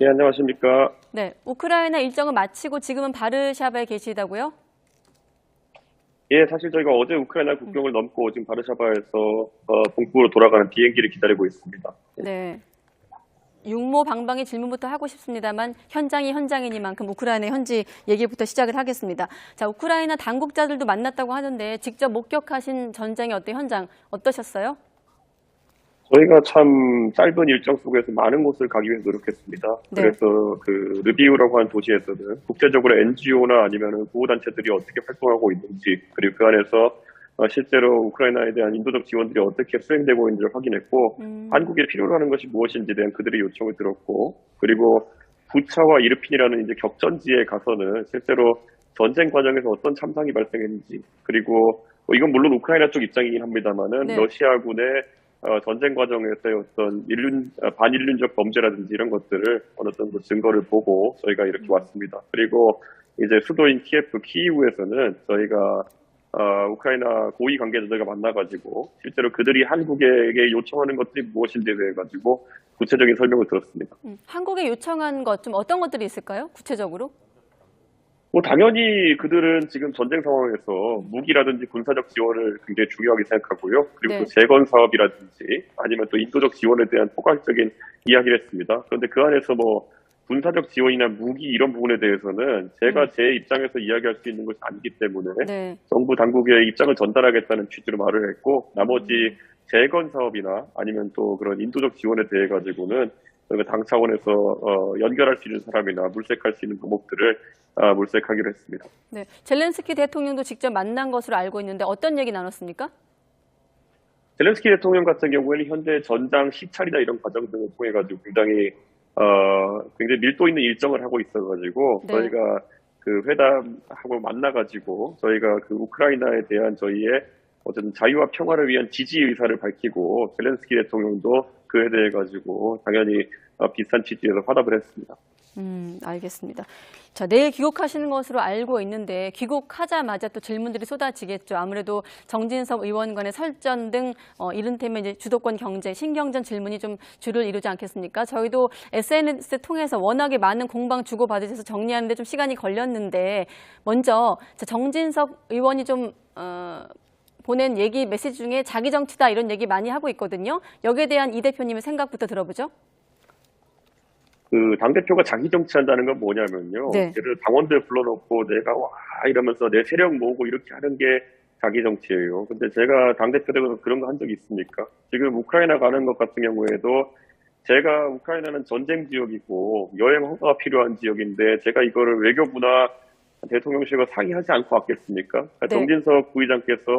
네, 안녕하십니까. 네, 우크라이나 일정을 마치고 지금은 바르샤바에 계시다고요? 예, 사실 저희가 어제 우크라이나 국경을 넘고 지금 바르샤바에서 본국으로 돌아가는 비행기를 기다리고 있습니다. 네. 육모 방방의 질문부터 하고 싶습니다만 현장이 현장이니만큼 우크라이나 현지 얘기부터 시작을 하겠습니다. 자, 우크라이나 당국자들도 만났다고 하는데 직접 목격하신 전쟁의 어떤 현장 어떠셨어요? 저희가 참 짧은 일정 속에서 많은 곳을 가기 위해서 노력했습니다. 네. 그래서 그 르비우라고 하는 도시에서는 국제적으로 NGO나 아니면 구호단체들이 어떻게 활동하고 있는지, 그리고 그 안에서 실제로 우크라이나에 대한 인도적 지원들이 어떻게 수행되고 있는지를 확인했고, 한국에 필요로 하는 것이 무엇인지에 대한 그들의 요청을 들었고, 그리고 부차와 이르핀이라는 이제 격전지에 가서는 실제로 전쟁 과정에서 어떤 참상이 발생했는지, 그리고 이건 물론 우크라이나 쪽 입장이긴 합니다만은 네. 러시아군의 전쟁 과정에서의 어떤 반인륜적 범죄라든지 이런 것들을 어느 정도 증거를 보고 저희가 이렇게 왔습니다. 그리고 이제 수도인 키이우에서는 저희가 우크라이나 고위 관계자들과 만나가지고 실제로 그들이 한국에게 요청하는 것들이 무엇인지에 대해 가지고 구체적인 설명을 들었습니다. 한국에 요청한 것 좀 어떤 것들이 있을까요? 구체적으로? 뭐 당연히 그들은 지금 전쟁 상황에서 무기라든지 군사적 지원을 굉장히 중요하게 생각하고요. 그리고 네. 또 재건 사업이라든지 아니면 또 인도적 지원에 대한 포괄적인 이야기를 했습니다. 그런데 그 안에서 뭐 군사적 지원이나 무기 이런 부분에 대해서는 제가 제 입장에서 이야기할 수 있는 것이 아니기 때문에 네. 정부 당국의 입장을 전달하겠다는 취지로 말을 했고, 나머지 재건 사업이나 아니면 또 그런 인도적 지원에 대해 가지고는 저희가 당 차원에서 연결할 수 있는 사람이나 물색할 수 있는 방법들을 물색하기로 했습니다. 네. 젤렌스키 대통령도 직접 만난 것으로 알고 있는데 어떤 얘기 나눴습니까? 젤렌스키 대통령 같은 경우에는 현재 전장 시찰이나 이런 과정 등을 통해 가지고 굉장히 밀도 있는 일정을 하고 있어가지고 네. 저희가 그 회담하고 만나가지고 저희가 그 우크라이나에 대한 저희의 어쨌든 자유와 평화를 위한 지지 의사를 밝히고 젤렌스키 대통령도 그에 대해 가지고 당연히 비슷한 취지에서 화답을 했습니다. 알겠습니다. 자, 내일 귀국하시는 것으로 알고 있는데 귀국하자마자 또 질문들이 쏟아지겠죠. 아무래도 정진석 의원 간의 설전 등 이른테면 이제 주도권 경제, 신경전 질문이 좀 주를 이루지 않겠습니까? 저희도 SNS 통해서 워낙에 많은 공방 주고받으셔서 정리하는데 좀 시간이 걸렸는데 먼저 정진석 의원이 좀 보낸 얘기 메시지 중에 자기 정치다 이런 얘기 많이 하고 있거든요. 여기에 대한 이 대표님의 생각부터 들어보죠. 그 당대표가 자기 정치한다는 건 뭐냐면요. 네. 예를 들어 당원들 불러놓고 내가 와 이러면서 내 세력 모으고 이렇게 하는 게 자기 정치예요. 근데 제가 당대표 되고 그런 거 한 적이 있습니까? 지금 우크라이나 가는 것 같은 경우에도 제가 우크라이나는 전쟁 지역이고 여행 허가가 필요한 지역인데 제가 이거를 외교부나 대통령실과 상의하지 않고 왔겠습니까? 그러니까 네. 정진석 부의장께서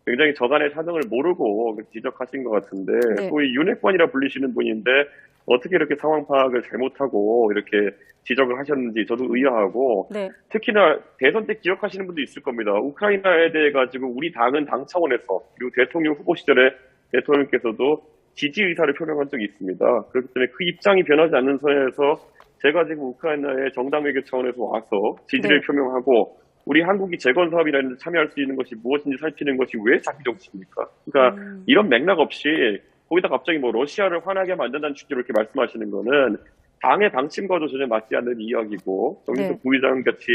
굉장히 저간의 사정을 모르고 지적하신 것 같은데, 네. 소위 윤핵관이라 불리시는 분인데 어떻게 이렇게 상황 파악을 잘못하고 이렇게 지적을 하셨는지 저도 의아하고, 네. 특히나 대선 때 기억하시는 분도 있을 겁니다. 우크라이나에 대해 가지고 우리 당은 당 차원에서, 그리고 대통령 후보 시절에 대통령께서도 지지 의사를 표명한 적이 있습니다. 그렇기 때문에 그 입장이 변하지 않는 선에서 제가 지금 우크라이나의 정당 외교 차원에서 와서 지지를 네. 표명하고 우리 한국이 재건 사업이라는 데 참여할 수 있는 것이 무엇인지 살피는 것이 왜 자기 정치입니까? 그러니까 이런 맥락 없이 거기다 갑자기 뭐 러시아를 화나게 만든다는 취지로 이렇게 말씀하시는 거는 당의 방침과도 전혀 맞지 않는 이야기고, 정진석 네. 부의장 같이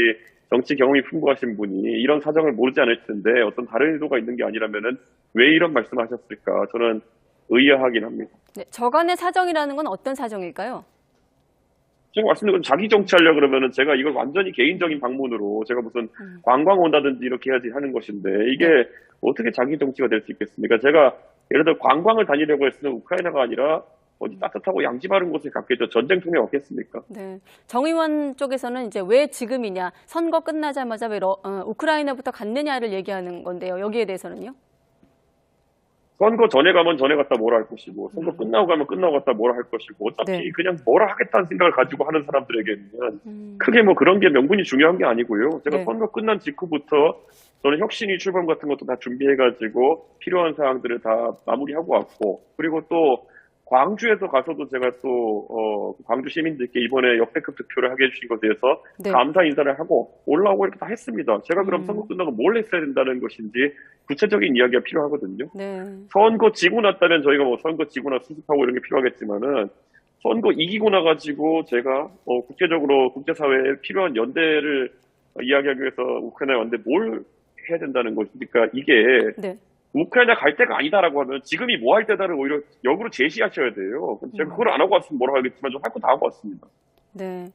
정치 경험이 풍부하신 분이 이런 사정을 모르지 않을 텐데 어떤 다른 의도가 있는 게 아니라면은 왜 이런 말씀하셨을까? 저는 의아하긴 합니다. 네. 저간의 사정이라는 건 어떤 사정일까요? 제가 말씀드린 건 자기 정치하려고 그러면은 제가 이걸 완전히 개인적인 방문으로 제가 무슨 관광 온다든지 이렇게 해야지 하는 것인데 이게 네. 어떻게 자기 정치가 될 수 있겠습니까? 제가 예를 들어 관광을 다니려고 했으면 우크라이나가 아니라 어디 따뜻하고 양지 바른 곳에 갔겠죠. 전쟁 통에 왔겠습니까? 네. 정 의원 쪽에서는 이제 왜 지금이냐, 선거 끝나자마자 왜 우크라이나부터 갔느냐를 얘기하는 건데요. 여기에 대해서는요? 선거 전에 가면 전에 갔다 뭐라 할 것이고, 선거 끝나고 가면 끝나고 갔다 뭐라 할 것이고, 어차피 네. 그냥 뭐라 하겠다는 생각을 가지고 하는 사람들에게는 크게 뭐 그런 게 명분이 중요한 게 아니고요. 제가 네. 선거 끝난 직후부터 저는 혁신위 출범 같은 것도 다 준비해가지고 필요한 사항들을 다 마무리하고 왔고, 그리고 또 광주에서 가서도 제가 또 광주 시민들께 이번에 역대급 득표를 하게 해주신 것에 대해서 네. 감사 인사를 하고 올라오고 이렇게 다 했습니다. 제가 그럼 선거 끝나고 뭘 했어야 된다는 것인지 구체적인 이야기가 필요하거든요. 네. 선거 지고 났다면 저희가 뭐 선거 지고 나 수습하고 이런 게 필요하겠지만은 선거 이기고 나가지고 제가 국제적으로 국제사회에 필요한 연대를 이야기하기 위해서 우크라이나에 왔는데 뭘 해야 된다는 것이니까 이게 네. 우크라이나 갈 때가 아니다라고 하면 지금이 뭐 할 때다를 오히려 역으로 제시하셔야 돼요. 제가 그걸 안 하고 왔으면 뭐라고 하겠지만 좀 할 거 다 하고 왔습니다. 네.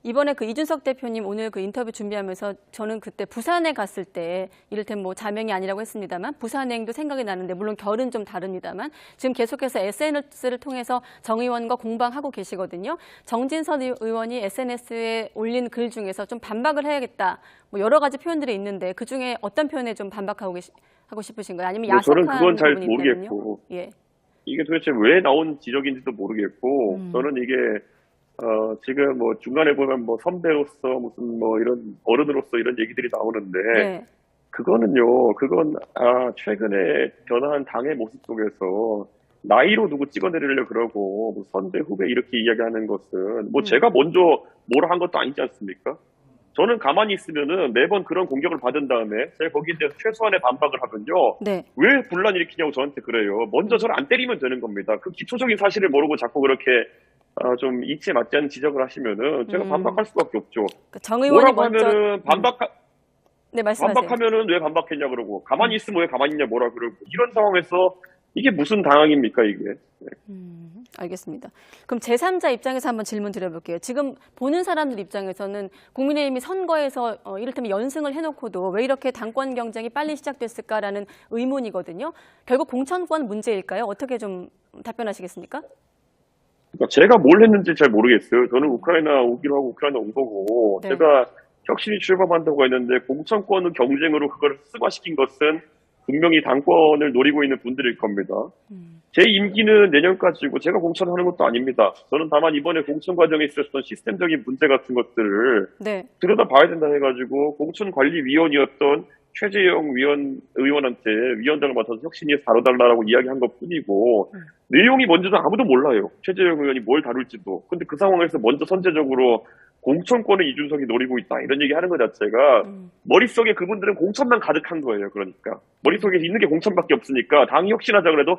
이번에 그 이준석 대표님 오늘 그 인터뷰 준비하면서 저는 그때 부산에 갔을 때 이를테면 뭐 자명이 아니라고 했습니다만 부산행도 생각이 나는데 물론 결은 좀 다릅니다만 지금 계속해서 SNS를 통해서 정 의원과 공방하고 계시거든요. 정진선 의원이 SNS에 올린 글 중에서 좀 반박을 해야겠다. 뭐 여러 가지 표현들이 있는데 그 중에 어떤 표현에 좀 반박하고 하고 싶으신가요? 아니면 야속한 저는 그건 잘 부분이 모르겠고 있다면요? 예. 이게 도대체 왜 나온 지적인지도 모르겠고 저는 이게 지금 뭐 중간에 보면 뭐 선배로서 무슨 뭐 이런 어른으로서 이런 얘기들이 나오는데 네. 그건 최근에 변화한 당의 모습 속에서 나이로 누구 찍어내리려고 그러고 뭐 선배 후배 이렇게 이야기하는 것은 뭐 제가 먼저 뭐라 한 것도 아니지 않습니까? 저는 가만히 있으면은 매번 그런 공격을 받은 다음에 제가 거기에 대해서 최소한의 반박을 하면요. 네. 왜 분란 일으키냐고 저한테 그래요. 먼저 저를 안 때리면 되는 겁니다. 그 기초적인 사실을 모르고 자꾸 그렇게 좀 이치에 맞지 않는 지적을 하시면은 제가 반박할 수밖에 없죠. 정 의원이 뭐라고 먼저 하면은 네, 말씀하세요. 반박하면은 왜 반박했냐 그러고 가만히 있으면 왜 가만히 있냐 뭐라 그러고 이런 상황에서 이게 무슨 당황입니까 이게. 네. 알겠습니다. 그럼 제3자 입장에서 한번 질문 드려볼게요. 지금 보는 사람들 입장에서는 국민의힘이 선거에서 이를테면 연승을 해놓고도 왜 이렇게 당권 경쟁이 빨리 시작됐을까라는 의문이거든요. 결국 공천권 문제일까요? 어떻게 좀 답변하시겠습니까? 그러니까 제가 뭘 했는지 잘 모르겠어요. 저는 우크라이나 오기로 하고 우크라이나 온 거고 네. 제가 혁신이 출범한다고 했는데 공천권 경쟁으로 그걸 승화시킨 것은 분명히 당권을 노리고 있는 분들일 겁니다. 제 임기는 내년까지고 제가 공천하는 것도 아닙니다. 저는 다만 이번에 공천 과정에 있었던 시스템적인 문제 같은 것들을 네. 들여다봐야 된다 해가지고 공천관리위원이었던 최재형 의원한테 위원장을 맡아서 혁신위에서 다뤄달라고 이야기한 것뿐이고 내용이 뭔지도 아무도 몰라요. 최재형 의원이 뭘 다룰지도. 근데 그 상황에서 먼저 선제적으로 공천권을 이준석이 노리고 있다 이런 얘기하는 것 자체가 머릿속에 그분들은 공천만 가득한 거예요. 그러니까 머릿속에 있는 게 공천밖에 없으니까 당이 혁신하자 그래도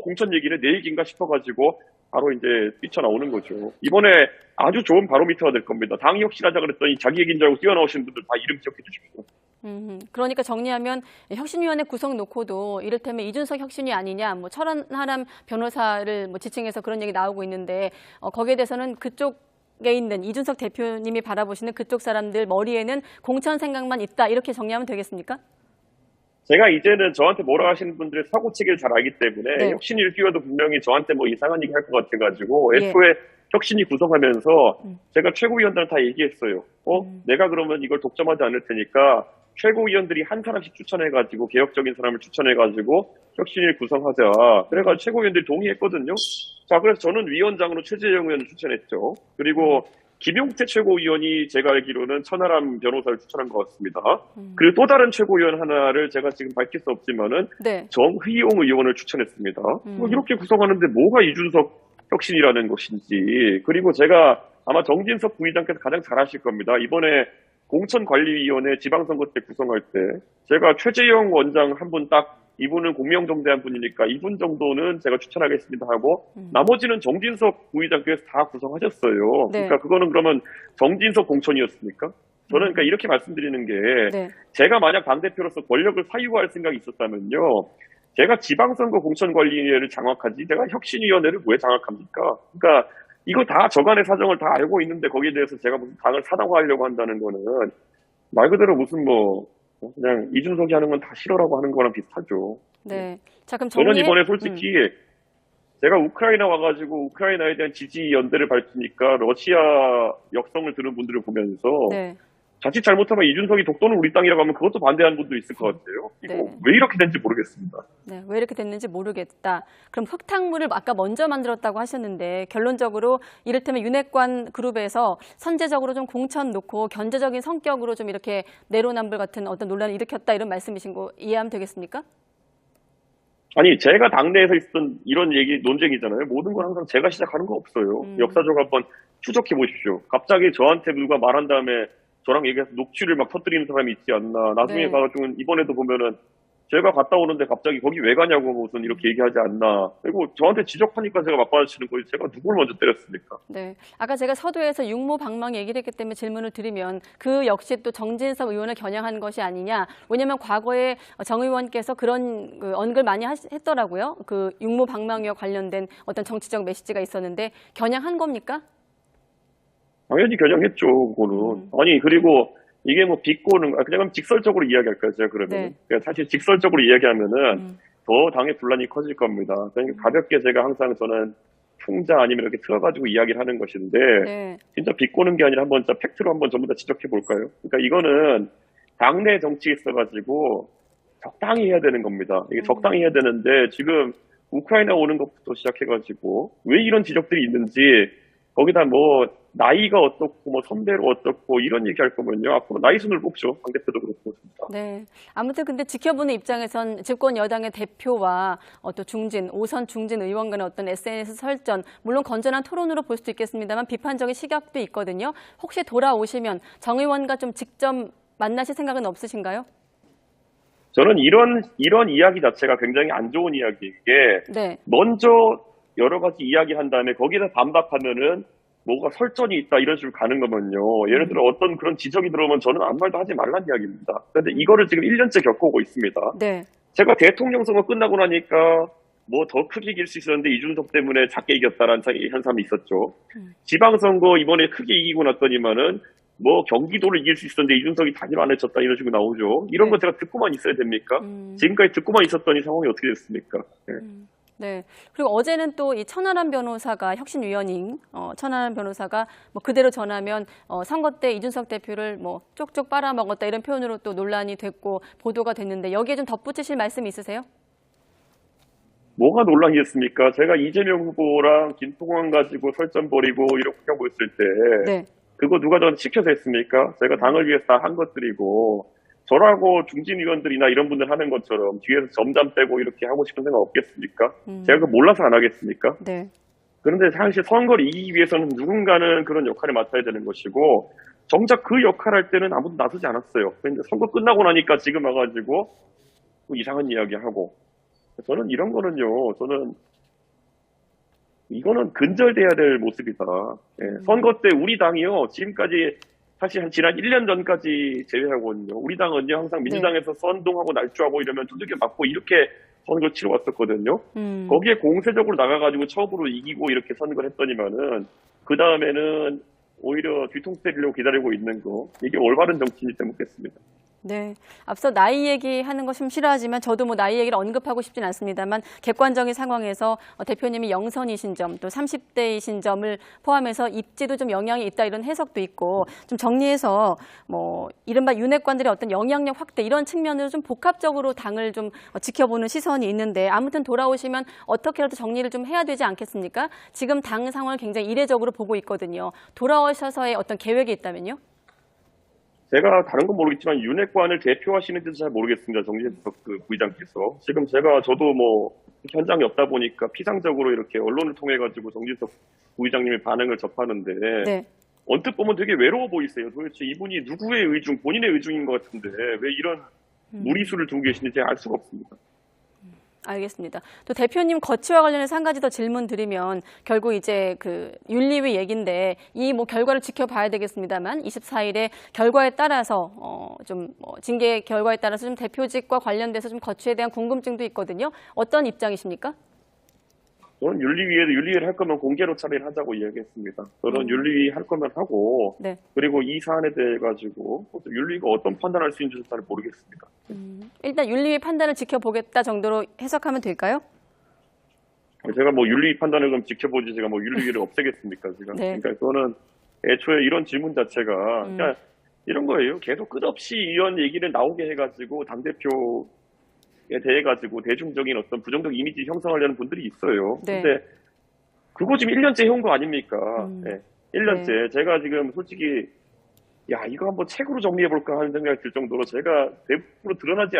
공천 얘기를 내 얘기인가 싶어가지고 바로 이제 뛰쳐나오는 거죠. 이번에 아주 좋은 바로미터가 될 겁니다. 당이 혁신하자 그랬더니 자기 얘기인 줄 알고 뛰어나오신 분들 다 이름 기억해 주십시오. 그러니까 정리하면 혁신위원회 구성 놓고도 이를테면 이준석 혁신위 아니냐, 뭐 철원하람 변호사를 뭐 지칭해서 그런 얘기 나오고 있는데 거기에 대해서는 그쪽에 있는 이준석 대표님이 바라보시는 그쪽 사람들 머리에는 공천 생각만 있다 이렇게 정리하면 되겠습니까? 제가 이제는 저한테 뭐라 하시는 분들의 사고체계를 잘 알기 때문에 네. 혁신위를 끼워도 분명히 저한테 뭐 이상한 얘기 할 것 같아가지고 예. 애초에 혁신위 구성하면서 제가 최고위원들한테 다 얘기했어요. 내가 그러면 이걸 독점하지 않을 테니까 최고위원들이 한 사람씩 추천해가지고 개혁적인 사람을 추천해가지고 혁신위를 구성하자. 그래가지고 최고위원들이 동의했거든요. 자, 그래서 저는 위원장으로 최재형 의원을 추천했죠. 그리고 김용태 최고위원이 제가 알기로는 천하람 변호사를 추천한 것 같습니다. 그리고 또 다른 최고위원 하나를 제가 지금 밝힐 수 없지만은 네. 정의용 의원을 추천했습니다. 이렇게 구성하는데 뭐가 이준석 혁신이라는 것인지. 그리고 제가 아마 정진석 부의장께서 가장 잘 아실 겁니다. 이번에 공천관리위원회 지방선거 때 구성할 때 제가 최재형 원장 한 분 딱 이분은 공명정대한 분이니까 이분 정도는 제가 추천하겠습니다 하고 나머지는 정진석 부의장께서 다 구성하셨어요. 네. 그러니까 그거는 그러면 정진석 공천이었습니까? 저는 그러니까 이렇게 말씀드리는 게 네. 제가 만약 당대표로서 권력을 사유할 생각이 있었다면요. 제가 지방선거 공천관리위원회를 장악하지 제가 혁신위원회를 왜 장악합니까? 그러니까 이거 다 저간의 사정을 다 알고 있는데 거기에 대해서 제가 무슨 당을 사당화하려고 한다는 거는 말 그대로 무슨 뭐 그냥 이준석이 하는 건 다 싫어라고 하는 거랑 비슷하죠. 네. 자, 그럼 저는 이번에 솔직히 제가 우크라이나 와가지고 우크라이나에 대한 지지 연대를 밝히니까 러시아 역성을 들은 분들을 보면서 네. 자칫 잘못하면 이준석이 독도는 우리 땅이라고 하면 그것도 반대하는 분도 있을 것 같아요. 이거 네. 왜 이렇게 된지 모르겠습니다. 네, 왜 이렇게 됐는지 모르겠다. 그럼 흙탕물을 아까 먼저 만들었다고 하셨는데 결론적으로 이를테면 윤핵관 그룹에서 선제적으로 좀 공천 놓고 견제적인 성격으로 좀 이렇게 내로남불 같은 어떤 논란을 일으켰다 이런 말씀이신 거 이해하면 되겠습니까? 아니 제가 당내에서 있었던 이런 얘기 논쟁이잖아요. 모든 건 항상 제가 시작하는 거 없어요. 역사적으로 한번 추적해 보십시오. 갑자기 저한테 누가 말한 다음에 저랑 얘기해서 녹취를 막 터뜨리는 사람이 있지 않나. 나중에 네. 가가지고 이번에도 보면은 제가 갔다 오는데 갑자기 거기 왜 가냐고 무슨 이렇게 얘기하지 않나. 그리고 저한테 지적하니까 제가 맞받아치는 거지. 제가 누굴 먼저 때렸습니까? 네. 아까 제가 서두에서 육모 방망이 얘기를 했기 때문에 질문을 드리면 그 역시 또 정진석 의원을 겨냥한 것이 아니냐. 왜냐하면 과거에 정 의원께서 그런 언급을 많이 했더라고요. 그 육모 방망이와 관련된 어떤 정치적 메시지가 있었는데 겨냥한 겁니까? 당연히 겨냥했죠, 그거는. 아니, 그리고 이게 뭐 비꼬는, 그냥 직설적으로 이야기할까요, 제가 그러면? 네. 그러니까 사실 직설적으로 이야기하면은 더 당의 분란이 커질 겁니다. 그러니까 가볍게 제가 항상 저는 풍자 아니면 이렇게 틀어가지고 이야기를 하는 것인데, 네. 진짜 비꼬는 게 아니라 한번 진짜 팩트로 한번 전부 다 지적해 볼까요? 그러니까 이거는 당내 정치에 있어가지고 적당히 해야 되는 겁니다. 이게 적당히 해야 되는데 지금 우크라이나 오는 것부터 시작해가지고 왜 이런 지적들이 있는지 거기다 뭐 나이가 어떻고 뭐 선배로 어떻고 이런 얘기 할 거면요. 앞으로 나이 순을 뽑죠. 당대표도 그렇고. 네. 아무튼 근데 지켜보는 입장에선 집권 여당의 대표와 또 오선 중진 의원 간의 어떤 SNS 설전, 물론 건전한 토론으로 볼 수도 있겠습니다만 비판적인 시각도 있거든요. 혹시 돌아오시면 정 의원과 좀 직접 만나실 생각은 없으신가요? 저는 이런 이야기 자체가 굉장히 안 좋은 이야기인 게 네. 먼저 여러 가지 이야기한 다음에 거기서 반박하면은 뭐가 설전이 있다 이런 식으로 가는 거면요. 예를 들어 어떤 그런 지적이 들어오면 저는 아무 말도 하지 말란 이야기입니다. 그런데 이거를 지금 1년째 겪어오고 있습니다. 네. 제가 대통령 선거 끝나고 나니까 뭐 더 크게 이길 수 있었는데 이준석 때문에 작게 이겼다라는 현상이 있었죠. 지방선거 이번에 크게 이기고 났더니만은 뭐 경기도를 이길 수 있었는데 이준석이 단일 안 해쳤다 이런 식으로 나오죠. 이런 네. 거 제가 듣고만 있어야 됩니까? 지금까지 듣고만 있었더니 상황이 어떻게 됐습니까? 네. 네. 그리고 어제는 또 이 천하람 변호사가 혁신위원인 천하람 변호사가 뭐 그대로 전하면 선거 때 이준석 대표를 뭐 쪽쪽 빨아먹었다 이런 표현으로 또 논란이 됐고 보도가 됐는데 여기에 좀 덧붙이실 말씀 있으세요? 뭐가 논란이었습니까? 제가 이재명 후보랑 김통환 가지고 설전 벌이고 이렇게 하고 있을 때 네. 그거 누가 저한테 시켜서 했습니까? 제가 당을 위해서 다 한 것들이고 저라고 중진 의원들이나 이런 분들 하는 것처럼 뒤에서 점잠 빼고 이렇게 하고 싶은 생각 없겠습니까? 제가 그거 몰라서 안 하겠습니까? 네. 그런데 사실 선거를 이기기 위해서는 누군가는 그런 역할을 맡아야 되는 것이고 정작 그 역할 할 때는 아무도 나서지 않았어요. 그런데 선거 끝나고 나니까 지금 와가지고 또 이상한 이야기하고 저는 이런 거는요. 저는 이거는 근절돼야 될 모습이다. 예, 선거 때 우리 당이요. 지금까지 사실 한 지난 1년 전까지 제외하고는요. 우리 당은요. 항상 민주당에서 선동하고 날조하고 이러면 두들겨 맞고 이렇게 선거를 치러왔었거든요. 거기에 공세적으로 나가가지고 처음으로 이기고 이렇게 선거를 했더니만은 그 다음에는 오히려 뒤통수 때리려고 기다리고 있는 거 이게 올바른 정치인지 묻겠습니다. 네. 앞서 나이 얘기하는 거 좀 싫어하지만 저도 뭐 나이 얘기를 언급하고 싶진 않습니다만 객관적인 상황에서 대표님이 영선이신 점 또 30대이신 점을 포함해서 입지도 좀 영향이 있다 이런 해석도 있고 좀 정리해서 뭐 이른바 윤핵관들의 어떤 영향력 확대 이런 측면으로 좀 복합적으로 당을 좀 지켜보는 시선이 있는데 아무튼 돌아오시면 어떻게라도 정리를 좀 해야 되지 않겠습니까? 지금 당 상황을 굉장히 이례적으로 보고 있거든요. 돌아오셔서의 어떤 계획이 있다면요? 제가 다른 건 모르겠지만 윤핵관을 대표하시는지도 잘 모르겠습니다. 정진석 그 부의장께서. 지금 저도 뭐 현장에 없다 보니까 피상적으로 이렇게 언론을 통해 가지고 정진석 부의장님의 반응을 접하는데 네. 언뜻 보면 되게 외로워 보이세요. 도대체 이분이 누구의 의중, 본인의 의중인 것 같은데 왜 이런 무리수를 두고 계시는지 알 수가 없습니다. 알겠습니다. 또 대표님 거취와 관련해서 한 가지 더 질문 드리면 결국 이제 그 윤리위 얘기인데 이 뭐 결과를 지켜봐야 되겠습니다만 24일에 결과에 따라서 징계 결과에 따라서 좀 대표직과 관련돼서 좀 거취에 대한 궁금증도 있거든요. 어떤 입장이십니까? 저는 윤리위를 할 거면 공개로 차라리 하자고 이야기했습니다. 저는 윤리위 할 거면 하고, 네. 그리고 이 사안에 대해 가지고 윤리위가 어떤 판단할 수 있는지 잘 모르겠습니다. 일단 윤리위 판단을 지켜보겠다 정도로 해석하면 될까요? 제가 뭐 윤리위 판단을 그럼 지켜보지 제가 뭐 윤리위를 없애겠습니까 지금? 네. 그러니까 저는 애초에 이런 질문 자체가 그냥 이런 거예요. 계속 끝없이 이런 얘기를 나오게 해가지고 당 대표 에 대해 가지고 대중적인 어떤 부정적 이미지 형성하려는 분들이 있어요. 네. 근데 그거 지금 1년째 해온 거 아닙니까? 네. 1년째. 네. 제가 지금 솔직히 이거 한번 책으로 정리해 볼까 하는 생각이 들 정도로 제가 대부분 드러나지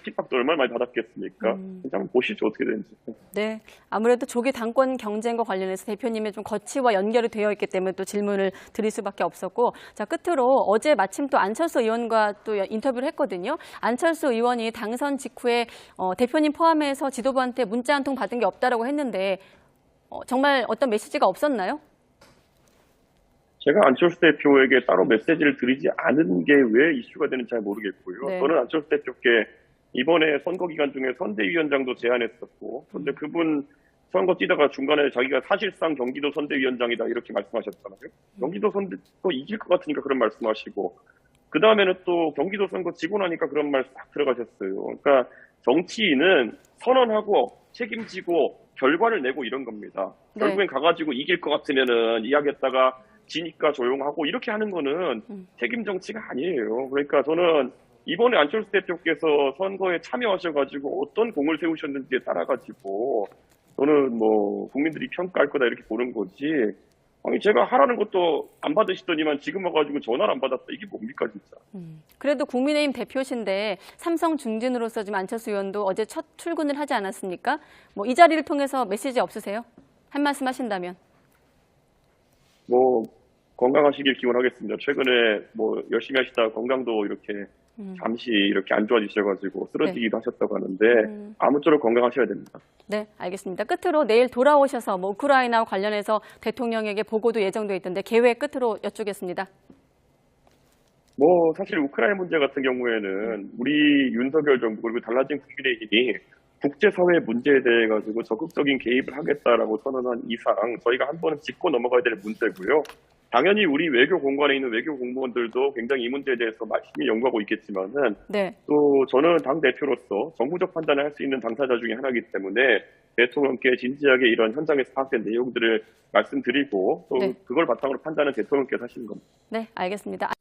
핍박도 얼마나 많이 받았겠습니까? 이제 한번 보시죠, 어떻게 되는지. 네, 아무래도 조기 당권 경쟁과 관련해서 대표님의 좀 거치와 연결이 되어 있기 때문에 또 질문을 드릴 수밖에 없었고, 자, 끝으로 어제 마침 또 안철수 의원과 또 인터뷰를 했거든요. 안철수 의원이 당선 직후에 대표님 포함해서 지도부한테 문자 한 통 받은 게 없다라고 했는데 정말 어떤 메시지가 없었나요? 제가 안철수 대표에게 따로 메시지를 드리지 않은 게 왜 이슈가 되는지 잘 모르겠고요. 네. 저는 안철수 대표께 이번에 선거 기간 중에 선대위원장도 제안했었고, 그런데 그분 선거 뛰다가 중간에 자기가 사실상 경기도 선대위원장이다 이렇게 말씀하셨잖아요. 경기도 선대 또 이길 것 같으니까 그런 말씀하시고, 그 다음에는 또 경기도 선거 지고 나니까 그런 말 싹 들어가셨어요. 그러니까 정치인은 선언하고 책임지고 결과를 내고 이런 겁니다. 네. 결국엔 가가지고 이길 것 같으면은 이야기했다가 지니까 조용하고 이렇게 하는 거는 책임 정치가 아니에요. 그러니까 저는 이번에 안철수 대표께서 선거에 참여하셔가지고 어떤 공을 세우셨는지에 따라가지고 저는 뭐 국민들이 평가할 거다 이렇게 보는 거지. 아니 제가 하라는 것도 안 받으시더니만 지금 와가지고 전화를 안 받았다. 이게 뭡니까 진짜. 그래도 국민의힘 대표신데 삼성 중진으로서 지금 안철수 의원도 어제 첫 출근을 하지 않았습니까? 뭐 이 자리를 통해서 메시지 없으세요? 한 말씀 하신다면. 뭐 건강하시길 기원하겠습니다. 최근에 뭐 열심히 하시다가 건강도 이렇게 잠시 이렇게 안 좋아지셔가지고 쓰러지기도 하셨다고 하는데 아무쪼록 건강하셔야 됩니다. 네, 알겠습니다. 끝으로 내일 돌아오셔서 뭐 우크라이나와 관련해서 대통령에게 보고도 예정돼 있던데 계획 끝으로 여쭙겠습니다. 뭐 사실 우크라이나 문제 같은 경우에는 우리 윤석열 정부 그리고 달라진 국민의힘이 국제사회 문제에 대해 가지고 적극적인 개입을 하겠다라고 선언한 이상 저희가 한 번은 짚고 넘어가야 될 문제고요. 당연히 우리 외교 공간에 있는 외교 공무원들도 굉장히 이 문제에 대해서 열심히 연구하고 있겠지만은 네. 또 저는 당 대표로서 정부적 판단을 할 수 있는 당사자 중에 하나이기 때문에 대통령께 진지하게 이런 현장에서 파악된 내용들을 말씀드리고 또 네. 그걸 바탕으로 판단은 대통령께서 하시는 겁니다. 네, 알겠습니다.